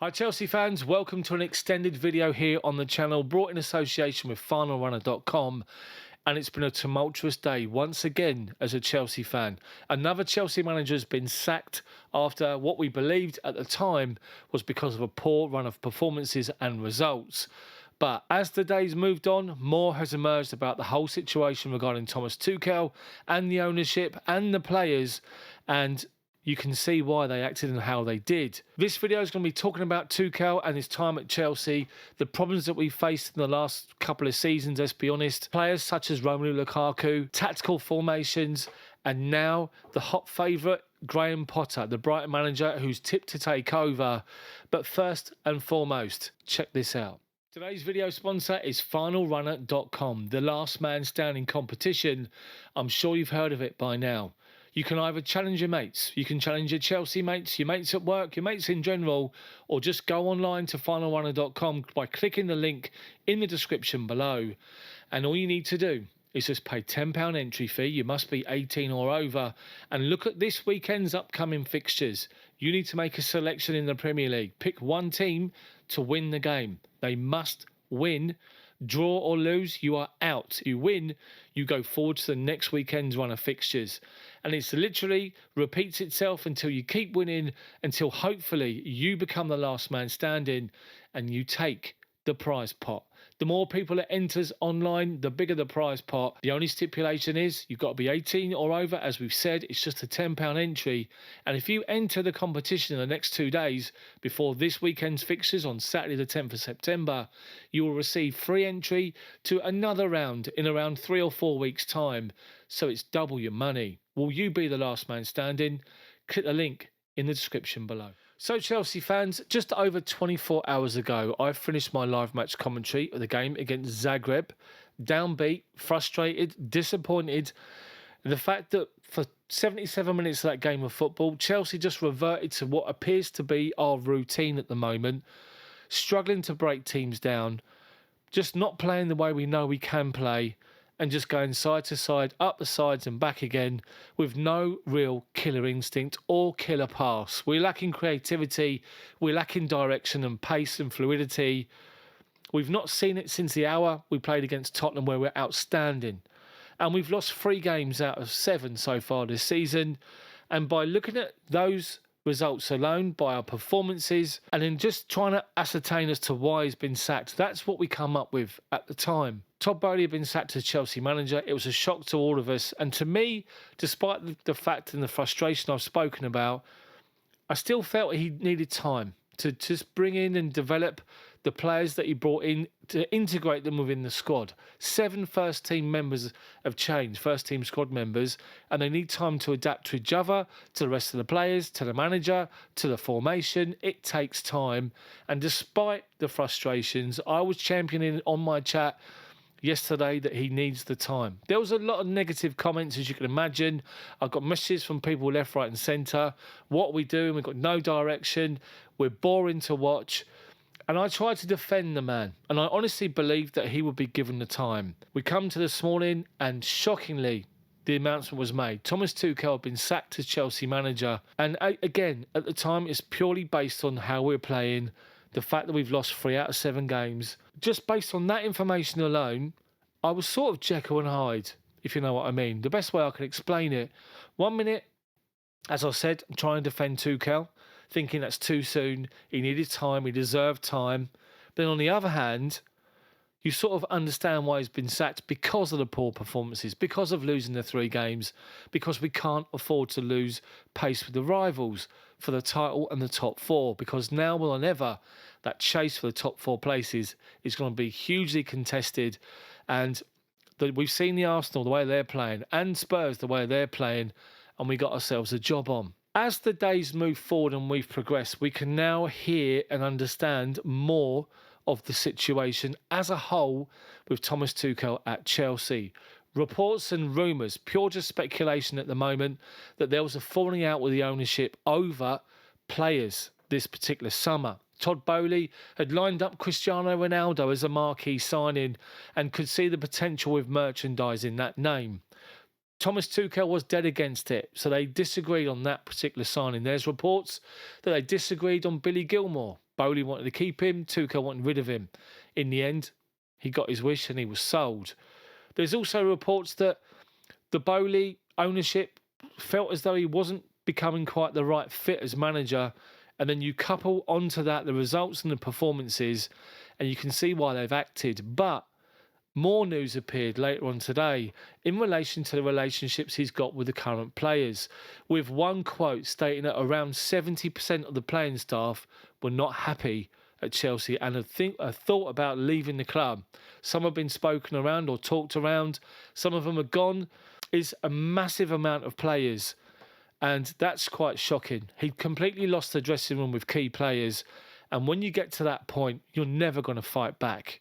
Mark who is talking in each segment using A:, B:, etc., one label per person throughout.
A: Hi Chelsea fans, welcome to an extended video here on the channel brought in association with finalrunner.com, and it's been a tumultuous day once again as a Chelsea fan. Another Chelsea manager has been sacked after what we believed at the time was because of a poor run of performances and results. But as the days moved on, more has emerged about the whole situation regarding Thomas Tuchel and the ownership and the players, and you can see why they acted and how they did. This video is going to be talking about Tuchel and his time at Chelsea, the problems that we faced in the last couple of seasons, let's be honest, players such as Romelu Lukaku, tactical formations, and now the hot favourite, Graham Potter, the Brighton manager who's tipped to take over. But first and foremost, check this out. Today's video sponsor is finalrunner.com, the last man standing competition. I'm sure you've heard of it by now. You can either challenge your mates, you can challenge your Chelsea mates, your mates at work, your mates in general, or just go online to finalrunner.com by clicking the link in the description below. And all you need to do is just pay £10 entry fee. You must be 18 or over, and look at this weekend's upcoming fixtures. You need to make a selection in the Premier League. Pick one team to win the game. They must win. Draw or lose, you are out. You win, you go forward to the next weekend's run of fixtures. And it's literally repeats itself until you keep winning, until hopefully you become the last man standing and you take the prize pot. The more people that enters online, the bigger the prize pot. The only stipulation is you've got to be 18 or over. As we've said, it's just a £10 entry. And if you enter the competition in the next 2 days before this weekend's fixtures on Saturday the 10th of September, you will receive free entry to another round in around 3 or 4 weeks' time. So it's double your money. Will you be the last man standing? Click the link in the description below. So Chelsea fans, just over 24 hours ago, I finished my live match commentary of the game against Zagreb. Downbeat, frustrated, disappointed. The fact that for 77 minutes of that game of football, Chelsea just reverted to what appears to be our routine at the moment. Struggling to break teams down, just not playing the way we know we can play, and just going side to side, up the sides and back again, with no real killer instinct or killer pass. We're lacking creativity, we're lacking direction and pace and fluidity. We've not seen it since the hour we played against Tottenham, where we're outstanding. And we've lost 3 games out of 7 so far this season. And by looking at those results alone, by our performances, and then just trying to ascertain as to why he's been sacked, that's what we come up with at the time. Todd Boehly had been sacked as Chelsea manager. It was a shock to all of us. And to me, despite the fact and the frustration I've spoken about, I still felt he needed time to just bring in and develop the players that he brought in, to integrate them within the squad. 7 first-team members have changed, first-team squad members, and they need time to adapt to each other, to the rest of the players, to the manager, to the formation. It takes time. And despite the frustrations, I was championing on my chat yesterday that he needs the time. There was a lot of negative comments, as you can imagine. I got messages from people left, right and centre. What are we doing? We've got no direction. We're boring to watch. And I tried to defend the man, and I honestly believed that he would be given the time. We come to this morning, and shockingly, the announcement was made. Thomas Tuchel had been sacked as Chelsea manager. And again, at the time, it's purely based on how we're playing, the fact that we've lost 3 out of 7 games. Just based on that information alone, I was sort of Jekyll and Hyde, if you know what I mean. The best way I can explain it, 1 minute, as I said, I'm trying to defend Tuchel, thinking that's too soon. He needed time, he deserved time. Then on the other hand, you sort of understand why he's been sacked, because of the poor performances, because of losing the 3 games, because we can't afford to lose pace with the rivals for the title and the top 4, because now more than ever, that chase for the top 4 places is going to be hugely contested. And we've seen the Arsenal, the way they're playing, and Spurs, the way they're playing, and we got ourselves a job on. As the days move forward and we've progressed, we can now hear and understand more of the situation as a whole with Thomas Tuchel at Chelsea. Reports and rumours, pure just speculation at the moment, that there was a falling out with the ownership over players this particular summer. Todd Boehly had lined up Cristiano Ronaldo as a marquee signing and could see the potential with merchandising that name. Thomas Tuchel was dead against it, so they disagreed on that particular signing. There's reports that they disagreed on Billy Gilmour. Boehly wanted to keep him, Tuchel wanted rid of him. In the end, he got his wish and he was sold. There's also reports that the Boehly ownership felt as though he wasn't becoming quite the right fit as manager. And then you couple onto that the results and the performances, and you can see why they've acted. But more news appeared later on today in relation to the relationships he's got with the current players, with one quote stating that around 70% of the playing staff were not happy at Chelsea and had thought about leaving the club. Some have been spoken around or talked around. Some of them are gone. It's a massive amount of players, and that's quite shocking. He completely lost the dressing room with key players, and when you get to that point, you're never going to fight back.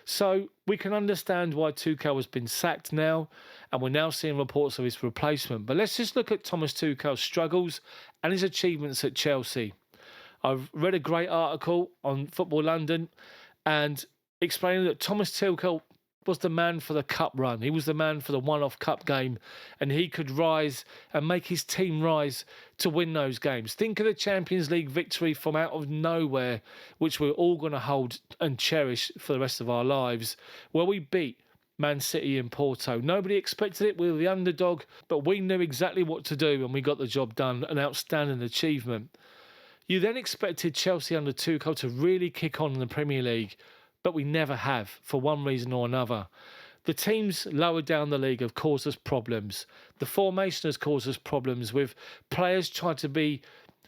A: So we can understand why Tuchel has been sacked now, and we're now seeing reports of his replacement. But let's just look at Thomas Tuchel's struggles and his achievements at Chelsea. I've read a great article on Football London and explaining that Thomas Tuchel was the man for the cup run. He was the man for the one-off cup game, and he could rise and make his team rise to win those games. Think of the Champions League victory from out of nowhere, which we're all going to hold and cherish for the rest of our lives, where we beat Man City and Porto. Nobody expected it. We were the underdog, but we knew exactly what to do, and we got the job done. An outstanding achievement. You then expected Chelsea under Tuchel to really kick on in the Premier League, but we never have, for one reason or another. The teams lower down the league have caused us problems. The formation has caused us problems with players trying to be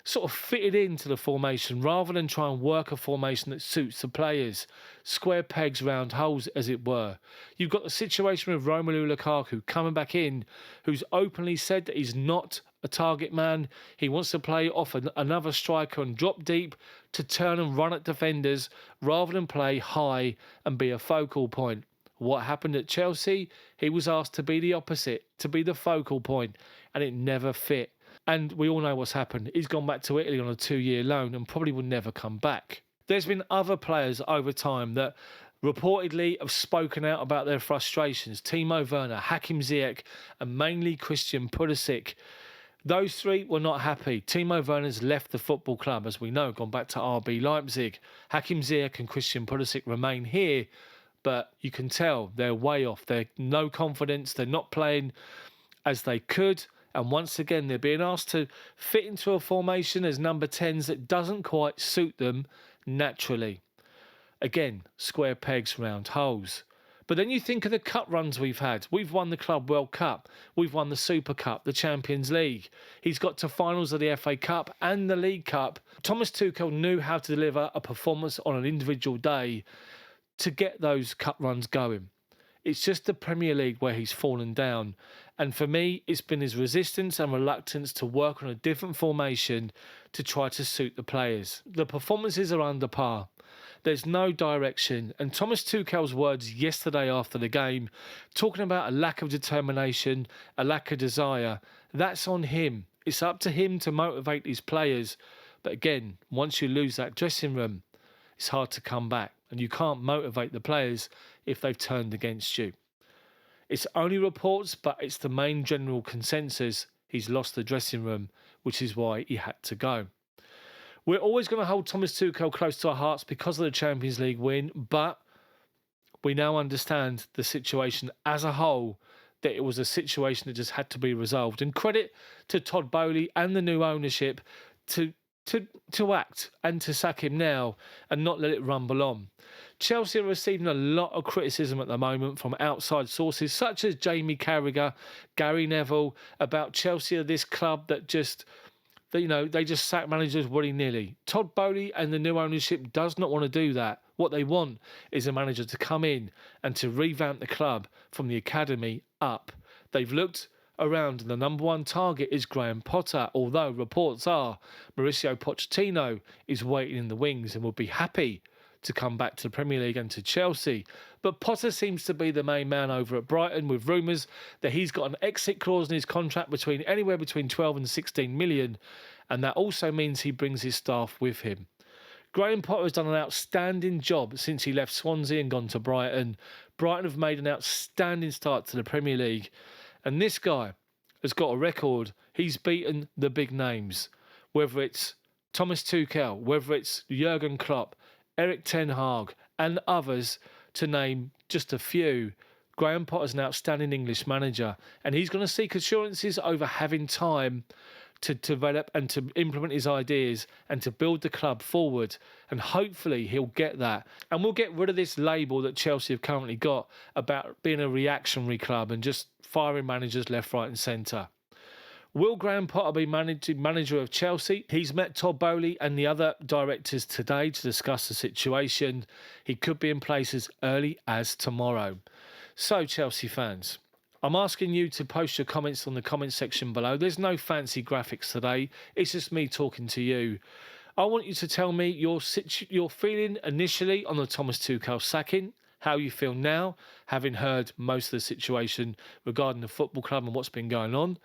A: sort of fitted into the formation rather than try and work a formation that suits the players. Square pegs round holes, as it were. You've got the situation with Romelu Lukaku coming back in, who's openly said that he's not a target man. He wants to play off another striker and drop deep to turn and run at defenders rather than play high and be a focal point. What happened at Chelsea? He was asked to be the opposite, to be the focal point, and it never fit. And we all know what's happened. He's gone back to Italy on a 2-year loan and probably will never come back. There's been other players over time that reportedly have spoken out about their frustrations. Timo Werner, Hakim Ziyech, and mainly Christian Pulisic. Those three were not happy. Timo Werner's left the football club, as we know, gone back to RB Leipzig. Hakim Ziyech and Christian Pulisic remain here, but you can tell they're way off. They're no confidence. They're not playing as they could. And once again, they're being asked to fit into a formation as number 10s that doesn't quite suit them naturally. Again, square pegs, round holes. But then you think of the cup runs we've had. We've won the Club World Cup. We've won the Super Cup, the Champions League. He's got to finals of the FA Cup and the League Cup. Thomas Tuchel knew how to deliver a performance on an individual day to get those cup runs going. It's just the Premier League where he's fallen down. And for me, it's been his resistance and reluctance to work on a different formation to try to suit the players. The performances are under par. There's no direction. And Thomas Tuchel's words yesterday after the game, talking about a lack of determination, a lack of desire, that's on him. It's up to him to motivate these players. But again, once you lose that dressing room, it's hard to come back. And you can't motivate the players if they've turned against you. It's only reports, but it's the main general consensus. He's lost the dressing room, which is why he had to go. We're always going to hold Thomas Tuchel close to our hearts because of the Champions League win, but we now understand the situation as a whole, that it was a situation that just had to be resolved. And credit to Todd Boehly and the new ownership to act and to sack him now and not let it rumble on. Chelsea are receiving a lot of criticism at the moment from outside sources such as Jamie Carragher, Gary Neville, about Chelsea are this club that just, they just sack managers willy-nilly. Todd Boehly and the new ownership does not want to do that. What they want is a manager to come in and to revamp the club from the academy up. They've looked around and the number one target is Graham Potter, although reports are Mauricio Pochettino is waiting in the wings and will be happy to come back to the Premier League and to Chelsea. But Potter seems to be the main man over at Brighton, with rumours that he's got an exit clause in his contract anywhere between 12 and 16 million, and that also means he brings his staff with him. Graham Potter has done an outstanding job since he left Swansea and gone to Brighton. Brighton have made an outstanding start to the Premier League, and this guy has got a record. He's beaten the big names, whether it's Thomas Tuchel, whether it's Jurgen Klopp, Eric Ten Hag, and others, to name just a few, Graham Potter's an outstanding English manager, and he's going to seek assurances over having time to develop and to implement his ideas and to build the club forward. And hopefully he'll get that. And we'll get rid of this label that Chelsea have currently got about being a reactionary club and just firing managers left, right and centre. Will Graham Potter be manager of Chelsea? He's met Todd Boehly and the other directors today to discuss the situation. He could be in place as early as tomorrow. So, Chelsea fans, I'm asking you to post your comments on the comment section below. There's no fancy graphics today. It's just me talking to you. I want you to tell me your feeling initially on the Thomas Tuchel sacking, how you feel now, having heard most of the situation regarding the football club and what's been going on,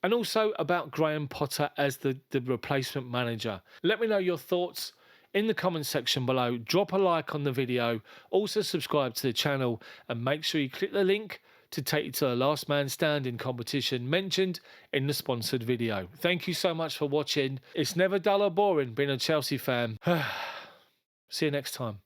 A: and also about Graham Potter as the replacement manager. Let me know your thoughts in the comment section below. Drop a like on the video. Also subscribe to the channel and make sure you click the link to take you to the last man standing competition mentioned in the sponsored video. Thank you so much for watching. It's never dull or boring being a Chelsea fan. See you next time.